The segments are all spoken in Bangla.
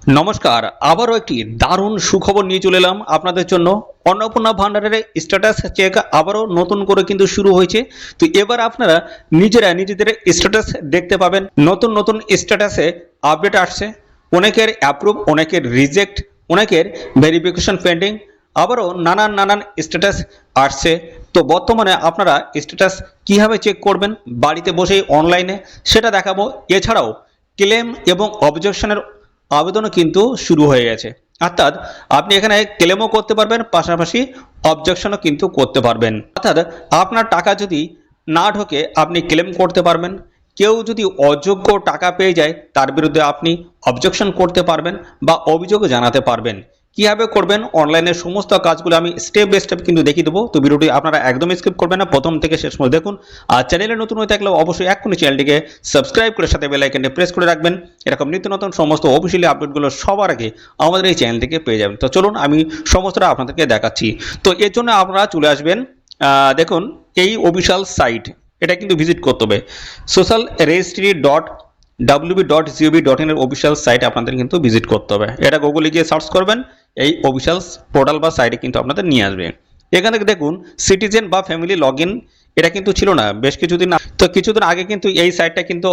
নমস্কার, আবারও একটি দারুণ সুখবর নিয়ে চলে এলাম আপনাদের জন্য। অন্নপূর্ণা ভান্ডারের স্ট্যাটাস চেক আবারও নতুন করে কিন্তু শুরু হয়েছে। তো এবার আপনারা নিজেরা নিজেদের স্ট্যাটাস দেখতে পাবেন। নতুন নতুন স্ট্যাটাসে আপডেট আসছে, অনেকের অ্যাপ্রুভ, অনেকের রিজেক্ট, অনেকের ভেরিফিকেশন পেন্ডিং, আবারও নানান স্ট্যাটাস আসছে। তো বর্তমানে আপনারা স্ট্যাটাস কীভাবে চেক করবেন বাড়িতে বসেই অনলাইনে, সেটা দেখাবো। এছাড়াও ক্লেম এবং অবজেকশনের আবেদনও কিন্তু শুরু হয়ে গেছে, অর্থাৎ আপনি এখানে ক্লেমও করতে পারবেন, পাশাপাশি অবজেকশনও কিন্তু করতে পারবেন। অর্থাৎ আপনার টাকা যদি না ঢোকে আপনি ক্লেম করতে পারবেন, কেউ যদি অযোগ্য টাকা পেয়ে যায় তার বিরুদ্ধে আপনি অবজেকশন করতে পারবেন বা অভিযোগ জানাতে পারবেন। কীভাবে করবেন অনলাইনের সমস্ত কাজগুলো আমি স্টেপ বাই স্টেপ কিন্তু দেখিয়ে দেবো। তো ভিডিওটি আপনারা একদম স্কিপ করবেন না, প্রথম থেকে শেষ পর্যন্ত দেখুন। আর চ্যানেলে নতুন হয়ে থাকলে অবশ্যই এক্ষুনি চ্যানেলটিকে সাবস্ক্রাইব করে সাথে বেল আইকনটি প্রেস করে রাখবেন। এরকম নিত্য নতুন সমস্ত অফিসিয়ালি আপডেটগুলো সবার আগে আমাদের এই চ্যানেল থেকে পেয়ে যাবেন। তো চলুন আমি সমস্তটা আপনাদেরকে দেখাচ্ছি। তো এর জন্য আপনারা চলে আসবেন, দেখুন এই অফিসিয়াল সাইট, এটা কিন্তু ভিজিট করতে হবে। সোশ্যাল রেজিস্ট্রি www.gov.in এর অফিসিয়াল সাইট আপনাদের কিন্তু ভিজিট করতে হবে। এটা গুগলে গিয়ে সার্চ করবেন, এই অফিসিয়াল পোর্টাল বা সাইটে কিন্তু আপনাদের নিয়ে আসবে। এখান থেকে দেখুন সিটিজেন বা ফ্যামিলি লগ ইন, এটা কিন্তু ছিল না বেশ কিছুদিন। তো কিছুদিন আগে কিন্তু এই সাইটটা কিন্তু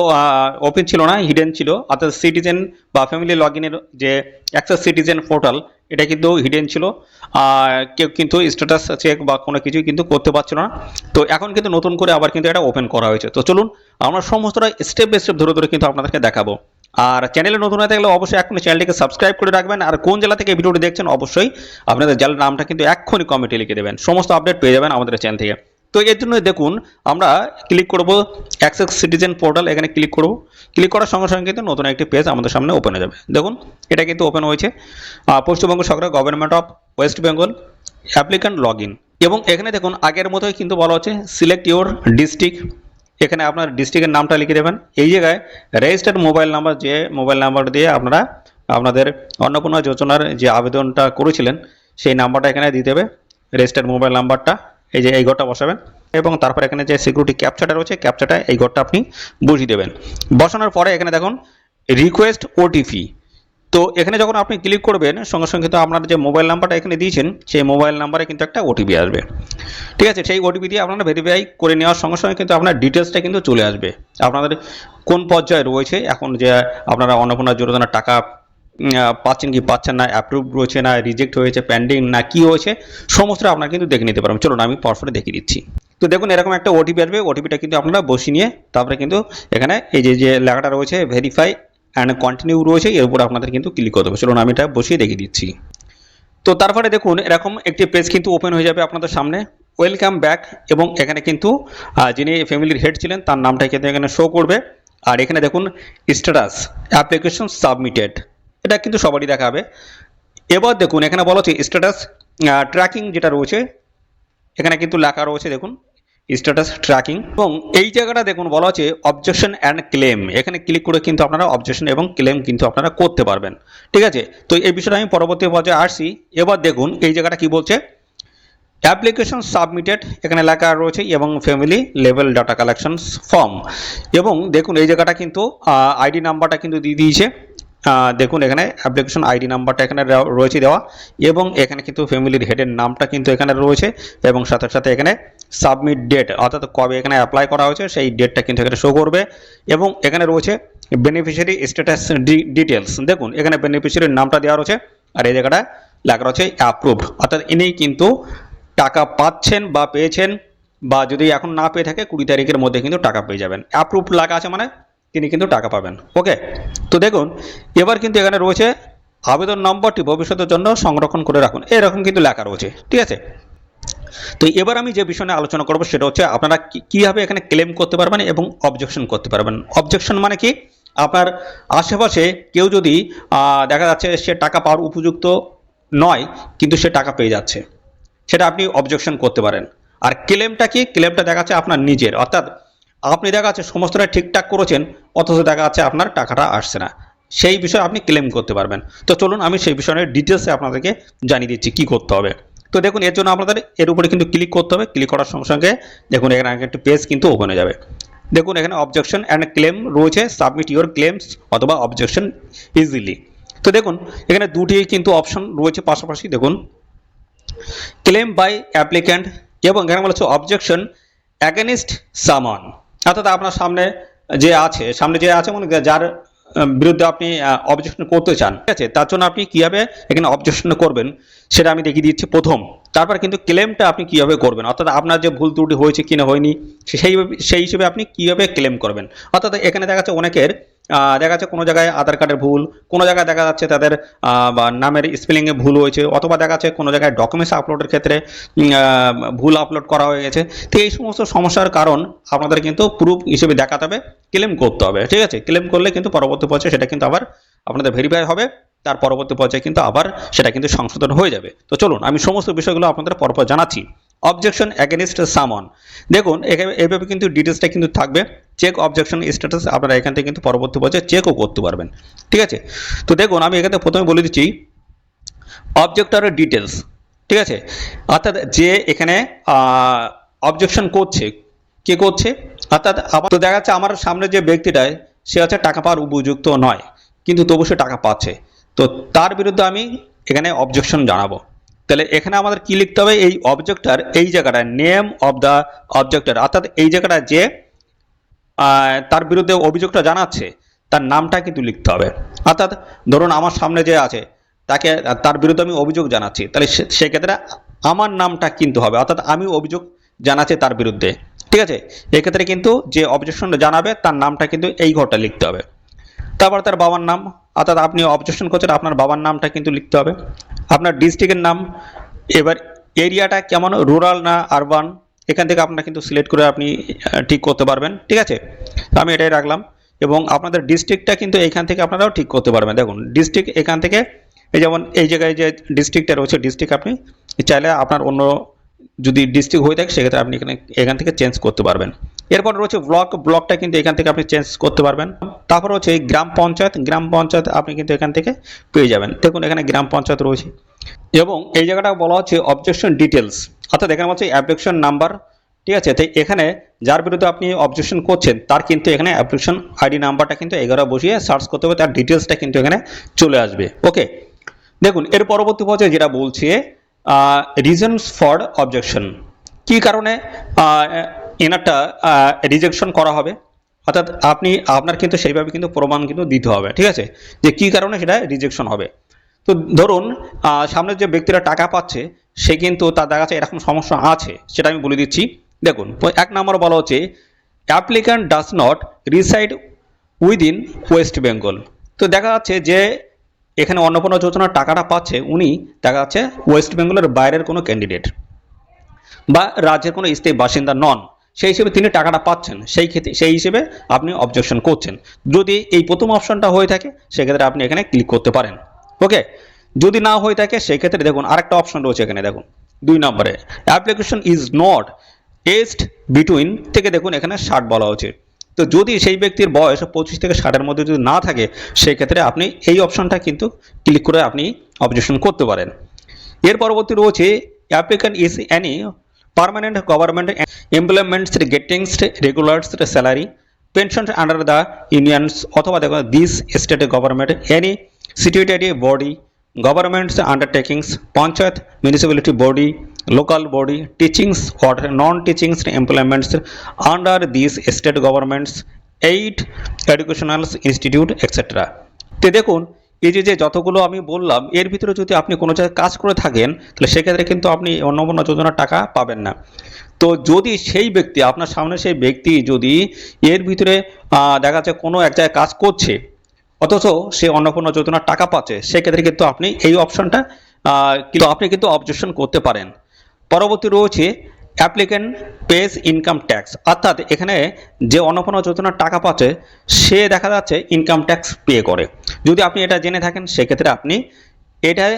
ওপেন ছিল না, হিডেন ছিল। অর্থাৎ সিটিজেন বা ফ্যামিলি লগ ইনের যে অ্যাক্সেস সিটিজেন পোর্টাল, এটা কিন্তু হিডেন ছিল, কেউ কিন্তু স্ট্যাটাস চেক বা কোনো কিছুই কিন্তু করতে পারছিল না। তো এখন কিন্তু নতুন করে আবার কিন্তু এটা ওপেন করা হয়েছে। তো চলুন আমরা সমস্তটা স্টেপ বাই স্টেপ ধরে কিন্তু আপনাদেরকে দেখাবো। আর চ্যানেলে নতুন হয়ে থাকলে অবশ্যই এখনই চ্যানেলটিকে সাবস্ক্রাইব করে রাখবেন। আর কোন জেলা থেকে ভিডিওটি দেখছেন অবশ্যই আপনাদের জেলার নামটা কিন্তু এক্ষুনি কমেন্টে লিখে দেবেন, সমস্ত আপডেট পেয়ে যাবেন আমাদের চ্যানেল থেকে। তো এর জন্য দেখুন আমরা ক্লিক করব অ্যাক্সেস সিটিজেন পোর্টাল, এখানে ক্লিক করব। ক্লিক করার সঙ্গে সঙ্গে কিন্তু নতুন একটি পেজ আমাদের সামনে ওপেন হয়ে যাবে। দেখুন এটা কিন্তু ওপেন হয়েছে, পশ্চিমবঙ্গ সরকার, government of West Bengal, applicant log in. এবং এখানে দেখুন আগের মতোই কিন্তু বলা হচ্ছে সিলেক্ট ইউর ডিস্ট্রিক্ট, এখানে আপনার ডিস্ট্রিক্টের নামটা লিখে দেবেন। এই জায়গায় রেজিস্টার্ড মোবাইল নাম্বার, যে মোবাইল নাম্বার দিয়ে আপনারা আপনাদের অন্নপূর্ণা যোজনার যে আবেদনটা করেছিলেন সেই নাম্বারটা এখানে দিতে হবে, রেজিস্টার্ড মোবাইল নাম্বারটা এই যে এই ঘরটা বসাবেন। এবং তারপর এখানে যে সিকিউরিটি ক্যাপচাটা রয়েছে, ক্যাপচাটা এই ঘরটা আপনি বসিয়ে দেবেন। বসানোর পরে এখানে দেখুন রিকোয়েস্ট ওটিপি। তো এখানে যখন আপনি ক্লিক করবেন সঙ্গে সঙ্গে কিন্তু আপনার যে মোবাইল নাম্বারটা এখানে দিয়েছেন সেই মোবাইল নাম্বারে কিন্তু একটা ওটিপি আসবে। ঠিক আছে, সেই ওটিপি দিয়ে আপনারা ভেরিফাই করে নেওয়ার সঙ্গে সঙ্গে কিন্তু আপনার ডিটেলসটা কিন্তু চলে আসবে। আপনাদের কোন পর্যায়ে রয়েছে এখন, যে আপনারা অন্নপূর্ণা যোজনার টাকা পাচ্ছেন কি পাচ্ছেন না, অ্যাপ্রুভ রয়েছে না রিজেক্ট হয়েছে, পেন্ডিং না কি হয়েছে, সমস্তটা আপনারা কিন্তু দেখে নিতে পারবেন। চলুন আমি পরপরে দেখিয়ে দিচ্ছি। তো দেখুন এরকম একটা ওটিপি আসবে, ওটিপিটা কিন্তু আপনারা বসিয়ে নিয়ে তারপরে কিন্তু এখানে এই যে লেখাটা রয়েছে ভেরিফাই অ্যান্ড কন্টিনিউ রয়েছে, এর উপর আপনাদের কিন্তু ক্লিক করতে হবে। চলুন আমি এটা বসিয়ে দেখিয়ে দিচ্ছি। তো তারপরে দেখুন এরকম একটি পেজ কিন্তু ওপেন হয়ে যাবে আপনাদের সামনে, ওয়েলকাম ব্যাক। এবং এখানে কিন্তু যিনি ফ্যামিলির হেড ছিলেন তার নামটা কিন্তু এখানে শো করবে। আর এখানে দেখুন স্ট্যাটাস অ্যাপ্লিকেশন সাবমিটেড, এটা কিন্তু সবারই দেখাবে। এবার দেখুন এখানে বলা হচ্ছে স্ট্যাটাস ট্র্যাকিং, যেটা রয়েছে এখানে কিন্তু লেখা রয়েছে দেখুন স্ট্যাটাস ট্র্যাকিং। এবং এই জায়গাটা দেখুন বলা হচ্ছে অবজেকশন অ্যান্ড ক্লেম, এখানে ক্লিক করে কিন্তু আপনারা অবজেকশন এবং ক্লেম কিন্তু আপনারা করতে পারবেন। ঠিক আছে, তো এই বিষয়টা আমি পরবর্তী পর্যায়ে আসছি। এবার দেখুন এই জায়গাটা কি বলছে, অ্যাপ্লিকেশন সাবমিটেড এখানে লেখা রয়েছে এবং family level data collection form. এবং দেখুন এই জায়গাটা কিন্তু আইডি নাম্বারটা কিন্তু দিয়ে দিয়েছে। দেখুন এখানে অ্যাপ্লিকেশন আইডি নাম্বারটা এখানে রয়েছে দেওয়া, এবং এখানে কিন্তু ফ্যামিলির হেডের নামটা কিন্তু এখানে রয়েছে, এবং সাথে সাথে এখানে সাবমিট ডেট, অর্থাৎ কবে এখানে অ্যাপ্লাই করা হয়েছে সেই ডেটটা কিন্তু এখানে শো করবে। এবং এখানে রয়েছে বেনিফিশিয়ারি স্ট্যাটাস ডিটেলস, দেখুন এখানে বেনিফিশিয়ারির নামটা দেওয়া রয়েছে আর এই জায়গাটা লেখা রয়েছে অ্যাপ্রুভড, অর্থাৎ ইনি কিন্তু টাকা পাচ্ছেন বা পেয়েছেন, বা যদি এখন না পেয়ে থাকে 20 তারিখের মধ্যে কিন্তু টাকা পেয়ে যাবেন। অ্যাপ্রুভ লেখা আছে মানে তিনি কিন্তু টাকা পাবেন। ওকে, তো দেখুন এবার কিন্তু এখানে রয়েছে আবেদন নম্বরটি ভবিষ্যতের জন্য সংরক্ষণ করে রাখুন, এরকম কিন্তু লেখা রয়েছে। ঠিক আছে, তো এবার আমি যে বিষয় নিয়ে আলোচনা করবো সেটা হচ্ছে আপনারা কীভাবে এখানে ক্লেম করতে পারবেন এবং অবজেকশন করতে পারবেন। অবজেকশন মানে কি, আপনার আশেপাশে কেউ যদি দেখা যাচ্ছে সে টাকা পাওয়ার উপযুক্ত নয় কিন্তু সে টাকা পেয়ে যাচ্ছে, সেটা আপনি অবজেকশন করতে পারেন। আর ক্লেমটা কি, ক্লেমটা দেখা যাচ্ছে আপনার নিজের, অর্থাৎ আপনি দেখা যাচ্ছে সমস্তটা ঠিকঠাক করেছেন অথচ দেখা যাচ্ছে আপনার টাকাটা আসছে না, সেই বিষয়ে আপনি ক্লেম করতে পারবেন। তো চলুন আমি সেই বিষয়ে ডিটেলসে আপনাদেরকে জানিয়ে দিচ্ছি কী করতে হবে। তো দেখুন এর জন্য আপনাদের এর উপরে কিন্তু ক্লিক করতে হবে। ক্লিক করার সঙ্গে সঙ্গে দেখুন এখানে একটা পেজ কিন্তু ওপেন হয়ে যাবে। দেখুন এখানে অবজেকশন অ্যান্ড ক্লেম রয়েছে, সাবমিট ইউর ক্লেমস অথবা অবজেকশন ইজিলি। তো দেখুন এখানে দুটি কিন্তু অপশন রয়েছে পাশাপাশি, দেখুন ক্লেম বাই অ্যাপ্লিক্যান্ট এবং এখানে বলা হচ্ছে অবজেকশন অ্যাগেনিস্ট সামন, অর্থাৎ আপনার সামনে যে আছে মানে যার বিরুদ্ধে আপনি অবজেকশন করতে চান, ঠিক আছে, তার জন্য আপনি কীভাবে এখানে অবজেকশন করবেন সেটা আমি দেখিয়ে দিচ্ছি প্রথম। তারপর কিন্তু ক্লেমটা আপনি কীভাবে করবেন, অর্থাৎ আপনার যে ভুল ত্রুটি হয়েছে কি না হয়নি সেই হিসেবে আপনি কীভাবে ক্লেম করবেন। অর্থাৎ এখানে দেখা যাচ্ছে অনেকের দেখা যাচ্ছে কোনো জায়গায় আধার কার্ডের ভুল, কোনো জায়গায় দেখা যাচ্ছে তাদের বা নামের স্পেলিংয়ে ভুল হয়েছে, অথবা দেখা যাচ্ছে কোনো জায়গায় ডকুমেন্টস আপলোডের ক্ষেত্রে ভুল আপলোড করা হয়ে গেছে। তো এই সমস্ত সমস্যার কারণ আপনাদের কিন্তু প্রুফ হিসেবে দেখাতে হবে, ক্লেম করতে হবে, ঠিক আছে। ক্লেম করলে কিন্তু পরবর্তী পর্যায়ে সেটা কিন্তু আবার আপনাদের ভেরিফাই হবে, তার পরবর্তী পর্যায়ে কিন্তু আবার সেটা কিন্তু সংশোধন হয়ে যাবে। তো চলুন আমি সমস্ত বিষয়গুলো আপনাদের পরপর জানাচ্ছি। অবজেকশন অ্যাগেনিস্ট সামন, দেখুন এইভাবে কিন্তু ডিটেলসটা কিন্তু থাকবে। চেক অবজেকশন স্ট্যাটাস আপনারা এখান থেকে কিন্তু পরবর্তী পর্যায়ে চেকও করতে পারবেন, ঠিক আছে। তো দেখুন আমি এখানে প্রথমে বলে দিচ্ছি অবজেক্টরের ডিটেলস, ঠিক আছে, অর্থাৎ যে এখানে অবজেকশন করছে, কে করছে, অর্থাৎ তো দেখা যাচ্ছে আমার সামনে যে ব্যক্তিটায় সে হচ্ছে টাকা পাওয়ার উপযুক্ত নয়, কিন্তু তবু সে টাকা পাচ্ছে, তো তার বিরুদ্ধে আমি এখানে অবজেকশন জানাবো। তাহলে এখানে আমাদের কি লিখতে হবে, এই অবজেক্টর এই জায়গাটায় নেম অফ দ্য অবজেক্টর, অর্থাৎ এই জায়গাটায় যে তার বিরুদ্ধে অভিযোগটা জানাচ্ছে তার নামটা কিন্তু লিখতে হবে। অর্থাৎ ধরুন আমার সামনে যে আছে তার বিরুদ্ধে আমি অভিযোগ জানাচ্ছি, তাহলে সেক্ষেত্রে আমার নামটা কিন্তু হবে, অর্থাৎ আমি অভিযোগ জানাচ্ছি তার বিরুদ্ধে, ঠিক আছে। এক্ষেত্রে কিন্তু যে অবজেকশনটা জানাবে তার নামটা কিন্তু এই ঘরটা লিখতে হবে। তারপর তার বাবার নাম, অর্থাৎ আপনি অবজেকশন করছেন আপনার বাবার নামটা কিন্তু লিখতে হবে। আপনার ডিস্ট্রিক্টের নাম, এবার এরিয়াটা কেমন, রুরাল না আরবান, এখান থেকে আপনারা কিন্তু সিলেক্ট করে আপনি ঠিক করতে পারবেন, ঠিক আছে। তো আমি এটাই রাখলাম। এবং আপনাদের ডিস্ট্রিক্টটা কিন্তু এইখান থেকে আপনারাও ঠিক করতে পারবেন। দেখুন ডিস্ট্রিক্ট এখান থেকে, এই যেমন এই জায়গায় যে ডিস্ট্রিক্টটা রয়েছে, ডিস্ট্রিক্ট আপনি চাইলে আপনার অন্য যদি ডিস্ট্রিক্ট হয়ে থাকে সেক্ষেত্রে আপনি এখান থেকে চেঞ্জ করতে পারবেন। এরপর রয়েছে ব্লকটা কিন্তু এখান থেকে আপনি চেঞ্জ করতে পারবেন। তারপর হচ্ছে গ্রাম পঞ্চায়েত আপনি কিন্তু এখান থেকে পেয়ে যাবেন। দেখুন এখানে গ্রাম পঞ্চায়েত রয়েছে এবং এই জায়গাটা বলা হচ্ছে অবজেকশন ডিটেলস, অর্থাৎ এখানে হচ্ছে অ্যাপ্লিকেশন নাম্বার, ঠিক আছে। তাই এখানে যার বিরুদ্ধে আপনি অবজেকশন করছেন তার কিন্তু এখানে অ্যাপ্লিকেশন আইডি নাম্বারটা কিন্তু 11 বসিয়ে সার্চ করতে হবে, তার ডিটেলসটা কিন্তু এখানে চলে আসবে। ওকে, দেখুন এর পরবর্তী পর্যায়ে যেটা বলছে রিজনস ফর অবজেকশন, কী কারণে এনারটা রিজেকশন করা হবে, অর্থাৎ আপনার কিন্তু সেইভাবে কিন্তু প্রমাণ কিন্তু দিতে হবে, ঠিক আছে, যে কী কারণে সেটা রিজেকশন হবে। তো ধরুন সামনের যে ব্যক্তিরা টাকা পাচ্ছে সে কিন্তু তার দেখা যাচ্ছে এরকম সমস্যা আছে, সেটা আমি বলে দিচ্ছি। দেখুন 1 নম্বর বলা হচ্ছে applicant does not reside within West Bengal. তো দেখা যাচ্ছে যে এখানে অন্নপূর্ণা যোজনার টাকাটা পাচ্ছে উনি দেখা যাচ্ছে ওয়েস্ট বেঙ্গলের বাইরের কোনো ক্যান্ডিডেট বা রাজ্যের কোনো স্থায়ী বাসিন্দা নন, সেই হিসেবে তিনি টাকাটা পাচ্ছেন, সেই হিসেবে আপনি অবজেকশন করছেন। যদি এই প্রথম অপশনটা হয়ে থাকে সেক্ষেত্রে আপনি এখানে ক্লিক করতে পারেন। ওকে, যদি না হয়ে থাকে সেক্ষেত্রে দেখুন আরেকটা অপশন রয়েছে এখানে, দেখুন 2 নম্বরে application is not aged between থেকে দেখুন এখানে 60 বলা হচ্ছে। তো যদি সেই ব্যক্তির বয়স 25 থেকে 60-এর মধ্যে যদি না থাকে সেক্ষেত্রে আপনি এই অপশনটা কিন্তু ক্লিক করে আপনি অবজেকশন করতে পারেন। এর পরবর্তী রয়েছে applicant is any permanent government employments getting regular salary pensions under the unions অথবা দেখো this state government any statutory body governments undertakings panchayat municipality body local body teachings or non-teachings employments under these state governments aid educational institute etc. তো দেখুন এই যে যতগুলো আমি বললাম এর ভিতরে যদি আপনি কোনো জায়গায় কাজ করে থাকেন তাহলে সেক্ষেত্রে কিন্তু আপনি অন্নপূর্ণা যোজনার টাকা পাবেন না। তো যদি সেই ব্যক্তি আপনার সামনে সেই ব্যক্তি যদি এর ভিতরে দেখা যাচ্ছে কোনো এক জায়গায় কাজ করছে অথচ সে অন্নপূর্ণা যোজনার টাকা পাচ্ছে সেক্ষেত্রে কিন্তু আপনি এই অপশনটা আপনি কিন্তু অবজেকশন করতে পারেন। পরবর্তী রয়েছে অ্যাপ্লিক্যান্ট পেজ ইনকাম ট্যাক্স, অর্থাৎ এখানে যে অন্নপূর্ণা যোজনার টাকা পাচ্ছে সে দেখা যাচ্ছে ইনকাম ট্যাক্স পে করে। যদি আপনি এটা জেনে থাকেন সেক্ষেত্রে আপনি এটায়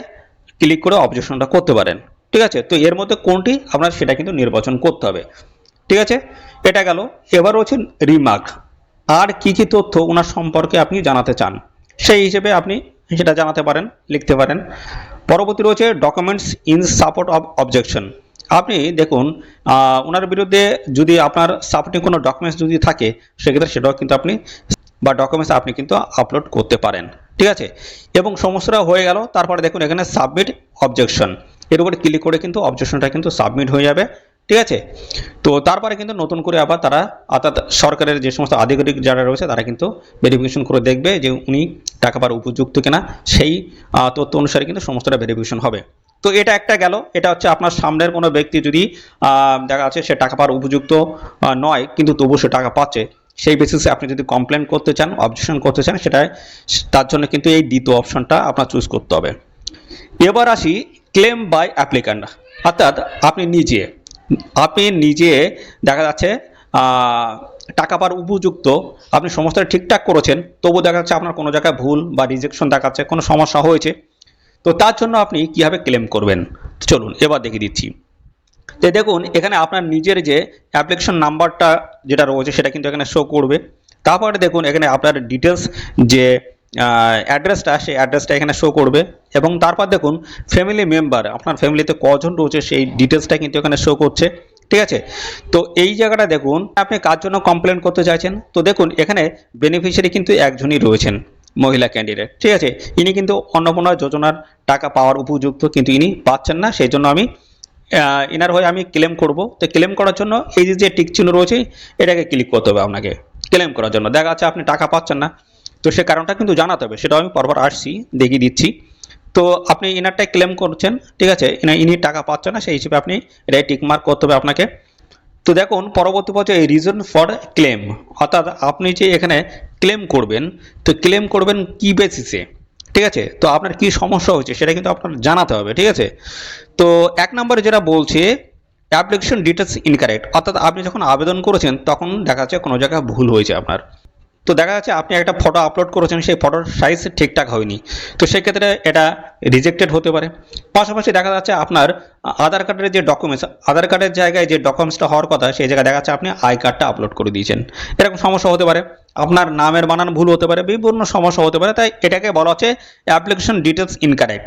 ক্লিক করে অবজেকশনটা করতে পারেন, ঠিক আছে। তো এর মধ্যে কোনটি আপনার সেটা কিন্তু নির্বাচন করতে হবে, ঠিক আছে। এটা গেল। এবার হচ্ছে রিমার্ক, আর কি কি তথ্য ওনার সম্পর্কে আপনি জানাতে চান সেই হিসেবে আপনি সেটা জানাতে পারেন, লিখতে পারেন। পরবর্তী রয়েছে documents in support of objection, আপনি দেখুন ওনার বিরুদ্ধে যদি আপনার সাপোর্টিং কোনো ডকুমেন্টস যদি থাকে সেক্ষেত্রে সেটাও কিন্তু আপনি বা ডকুমেন্টস আপনি কিন্তু আপলোড করতে পারেন, ঠিক আছে। এবং সমস্যাটা হয়ে গেল, তারপরে দেখুন এখানে সাবমিট অবজেকশন, এর উপরে ক্লিক করে কিন্তু অবজেকশনটা কিন্তু সাবমিট হয়ে যাবে, ঠিক আছে। তো তারপরে কিন্তু নতুন করে আবার তারা, অর্থাৎ সরকারের যে সমস্ত আধিকারিক যারা রয়েছে তারা কিন্তু ভেরিফিকেশন করে দেখবে যে উনি টাকা পাওয়ার উপযুক্ত কিনা, সেই তথ্য অনুসারে কিন্তু সমস্তটা ভেরিফিকেশন হবে। তো এটা একটা গেল, এটা হচ্ছে আপনার সামনের কোনো ব্যক্তি যদি দেখা যাচ্ছে সে টাকা পাওয়ার উপযুক্ত নয় কিন্তু তবুও সে টাকা পাচ্ছে, সেই বেসিসে আপনি যদি কমপ্লেন করতে চান, অবজেকশন করতে চান, সেটা তার জন্য কিন্তু এই দ্বিতীয় অপশনটা আপনার চুজ করতে হবে। এবার আসি ক্লেম বাই অ্যাপ্লিক্যান্ট, অর্থাৎ আপনি নিজে দেখা যাচ্ছে টাকা পাওয়ার উপযুক্ত, আপনি সমস্তটা ঠিকঠাক করেছেন, তবু দেখা যাচ্ছে আপনার কোনো জায়গায় ভুল বা রিজেকশন দেখাচ্ছে, কোনো সমস্যা হয়েছে, তো তার জন্য আপনি কীভাবে ক্লেম করবেন চলুন এবার দেখিয়ে দিচ্ছি। তো দেখুন এখানে আপনার নিজের যে অ্যাপ্লিকেশন নাম্বারটা যেটা রয়েছে সেটা কিন্তু এখানে শো করবে। তারপরে দেখুন এখানে আপনার ডিটেলস যে অ্যাড্রেসটা, সেই অ্যাড্রেসটা এখানে শো করবে। এবং তারপর দেখুন ফ্যামিলি মেম্বার, আপনার ফ্যামিলিতে কজন রয়েছে সেই ডিটেলসটা কিন্তু এখানে শো করছে, ঠিক আছে। তো এই জায়গাটা দেখুন আপনি কার জন্য কমপ্লেন করতে চাইছেন। তো দেখুন এখানে বেনিফিশিয়ারি কিন্তু একজনই রয়েছেন, মহিলা ক্যান্ডিডেট, ঠিক আছে। ইনি কিন্তু অন্নপূর্ণা যোজনার টাকা পাওয়ার উপযুক্ত, কিন্তু ইনি পাচ্ছেন না, সেই জন্য আমি এনার হয়ে আমি ক্লেম করব। তো ক্লেম করার জন্য এই যে টিক চিহ্ন রয়েছে এটাকে ক্লিক করতে হবে আপনাকে ক্লেম করার জন্য। দেখা যাচ্ছে আপনি টাকা পাচ্ছেন না, তো সে কারণটা কিন্তু জানাতে হবে, সেটাও আমি পরপর আসছি দেখিয়ে দিচ্ছি। তো আপনি ইনারটাই ক্লেম করছেন, ঠিক আছে, ইনি টাকা পাচ্ছেন না, সেই হিসেবে আপনি এটাই টিক মার্ক করতে হবে আপনাকে। তো দেখুন পরবর্তী পর্যায়ে রিজন ফর ক্লেম, অর্থাৎ আপনি যে এখানে ক্লেম করবেন, তো ক্লেম করবেন কি বেসিসে, ঠিক আছে। তো আপনার কি সমস্যা হয়েছে সেটা কিন্তু আপনার জানাতে হবে, ঠিক আছে। তো এক নম্বরে যেটা বলছে অ্যাপ্লিকেশন ডিটেলস ইনকারেক্ট, অর্থাৎ আপনি যখন আবেদন করেছেন তখন দেখা যাচ্ছে কোনো জায়গায় ভুল হয়েছে আপনার। তো দেখা যাচ্ছে আপনি একটা ফটো আপলোড করেছেন, সেই ফটোর সাইজ ঠিকঠাক হয়নি, তো সেক্ষেত্রে এটা রিজেক্টেড হতে পারে। পাশাপাশি দেখা যাচ্ছে আপনার আধার কার্ডের যে ডকুমেন্টস, আধার কার্ডের জায়গায় যে ডকুমেন্টসটা হওয়ার কথা সেই জায়গায় দেখা যাচ্ছে আপনি আই কার্ডটা আপলোড করে দিয়েছেন, এরকম সমস্যা হতে পারে। আপনার নামের বানান ভুল হতে পারে, বিভিন্ন সমস্যা হতে পারে, তাই এটাকে বলা হচ্ছে অ্যাপ্লিকেশন ডিটেলস ইনকারেক্ট।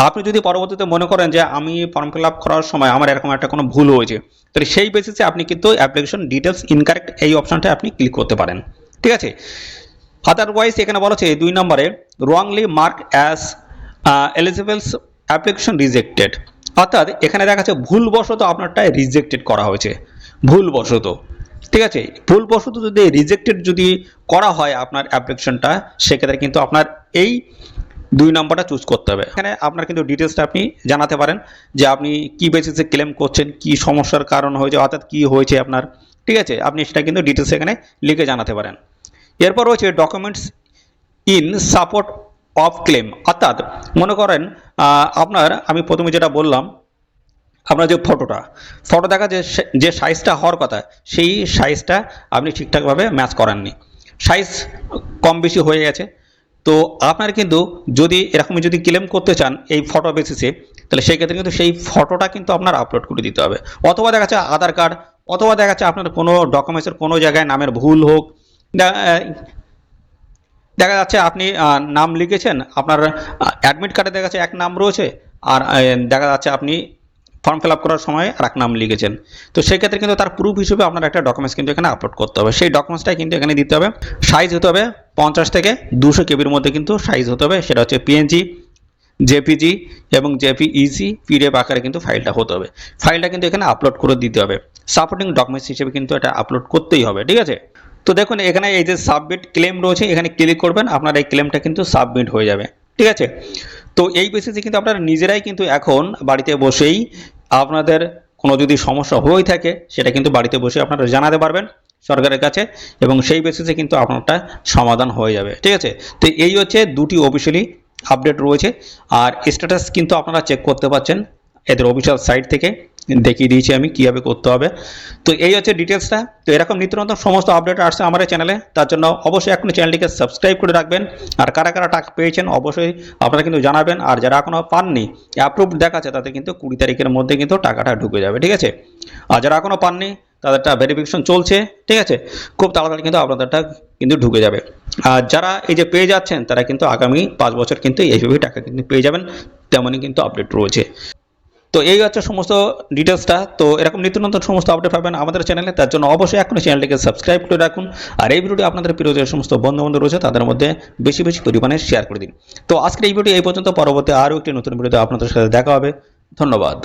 আপনি যদি পরবর্তীতে মনে করেন যে আমি ফর্ম ফিল আপ করার সময় আমার এরকম একটা কোনো ভুল হয়েছে, তাহলে সেই বেসিসে আপনি কিন্তু অ্যাপ্লিকেশন ডিটেলস ইনকারেক্ট এই অপশনটা আপনি ক্লিক করতে পারেন, ঠিক আছে। আদারওয়াইজ এখানে বলা হচ্ছে 2 নম্বরে wrongly marked as eligibles application rejected, অর্থাৎ এখানে দেখা যাচ্ছে ভুলবশত আপনারটা রিজেক্টেড করা হয়েছে, ভুলবশত, ঠিক আছে। ভুলবশত যদি রিজেক্টেড যদি করা হয় আপনার অ্যাপ্লিকেশনটা, সেক্ষেত্রে কিন্তু আপনার এই 2 নম্বরটা চুজ করতে হবে। এখানে আপনার কিন্তু ডিটেলসটা আপনি জানাতে পারেন যে আপনি কি বেসিসে ক্লেম করছেন, কি সমস্যার কারণ হয়েছে, অর্থাৎ কি হয়েছে আপনার, ঠিক আছে, আপনি সেটা কিন্তু ডিটেলস এখানে লিখে জানাতে পারেন। এরপর রয়েছে documents in support of clans, অর্থাৎ মনে করেন আপনার, আমি প্রথমে যেটা বললাম, আপনার যে ফটো দেখা যে সাইজটা হওয়ার কথা সেই সাইজটা আপনি ঠিকঠাকভাবে ম্যাচ করাননি, সাইজ কম বেশি হয়ে গেছে। তো আপনার কিন্তু যদি এরকমই যদি ক্লেম করতে চান এই ফটো বেসিসে, তাহলে সেই ক্ষেত্রে কিন্তু সেই ফটোটা কিন্তু আপনার আপলোড করে দিতে হবে। অথবা দেখা যাচ্ছে আধার কার্ড, অথবা দেখা যাচ্ছে আপনার কোনো ডকুমেন্টসের কোনো জায়গায় নামের ভুল হোক, দেখা যাচ্ছে আপনি নাম লিখেছেন, আপনার অ্যাডমিট কার্ডে দেখা যাচ্ছে এক নাম রয়েছে, আর দেখা যাচ্ছে আপনি ফর্ম ফিল আপ করার সময় আর এক নাম লিখেছেন। তো সেক্ষেত্রে কিন্তু তার প্রুফ হিসেবে আপনার একটা ডকুমেন্টস কিন্তু এখানে আপলোড করতে হবে, সেই ডকুমেন্টসটাই কিন্তু এখানে দিতে হবে। সাইজ হতে হবে 50 থেকে 200 কেবির মধ্যে কিন্তু সাইজ হতে হবে, সেটা হচ্ছে পিএনজি, জেপিজি এবং জেপিইজি পিডিএফ আকারে কিন্তু ফাইলটা হতে হবে। ফাইলটা কিন্তু এখানে আপলোড করে দিতে হবে, সাপোর্টিং ডকুমেন্টস হিসেবে কিন্তু এটা আপলোড করতেই হবে, ঠিক আছে। তো দেখুন এখানে এই যে সাবমিট ক্লেম রয়েছে, এখানে ক্লিক করবেন, আপনার এই ক্লেমটা কিন্তু সাবমিট হয়ে যাবে, ঠিক আছে। তো এই বেসিসে কিন্তু আপনারা নিজেরাই কিন্তু এখন বাড়িতে বসেই আপনাদের কোনো যদি সমস্যা হয়ে থাকে সেটা কিন্তু বাড়িতে বসে আপনারা জানাতে পারবেন সরকারের কাছে, এবং সেই বেসিসে কিন্তু আপনারটা সমাধান হয়ে যাবে, ঠিক আছে। তো এই হচ্ছে দুটি অফিসিয়ালি আপডেট রয়েছে, আর স্ট্যাটাস কিন্তু আপনারা চেক করতে পারছেন এদের অফিসিয়াল সাইট থেকে, দেখিয়ে দিয়েছি আমি কীভাবে করতে হবে। তো এই হচ্ছে ডিটেলসটা। তো এরকম নিত্য নতুন সমস্ত আপডেট আসছে আমার এই চ্যানেলে, তার জন্য অবশ্যই এখনই চ্যানেলটিকে সাবস্ক্রাইব করে রাখবেন। আর কারা কারা টাকা পেয়েছেন অবশ্যই আপনারা কিন্তু জানাবেন, আর যারা এখনও পাননি অ্যাপ্রুভ দেখাচ্ছে তাদের কিন্তু 20 তারিখের মধ্যে কিন্তু টাকাটা ঢুকে যাবে, ঠিক আছে। আর যারা এখনও পাননি তাদেরটা ভেরিফিকেশন চলছে, ঠিক আছে, খুব তাড়াতাড়ি কিন্তু আপনাদেরটা কিন্তু ঢুকে যাবে। আর যারা এই যে পেয়ে যাচ্ছেন তারা কিন্তু আগামী 5 বছর কিন্তু এইভাবেই টাকা কিন্তু পেয়ে যাবেন, তেমনই কিন্তু আপডেট রয়েছে। তো এই হচ্ছে সমস্ত ডিটেলসটা। তো এরকম নিত্য নতুন সমস্ত আপডেট পাবেন আমাদের চ্যানেলে, তার জন্য অবশ্যই এখনই চ্যানেলটিকে সাবস্ক্রাইব করে রাখুন। আর এই ভিডিওটি আপনাদের প্রিয় যে সমস্ত বন্ধু রয়েছে তাদের মধ্যে বেশি বেশি পরিমাণে শেয়ার করে দিন। তো আজকের এই ভিডিও এই পর্যন্ত, পরবর্তী আরও একটি নতুন ভিডিওতে আপনাদের সাথে দেখা হবে। ধন্যবাদ।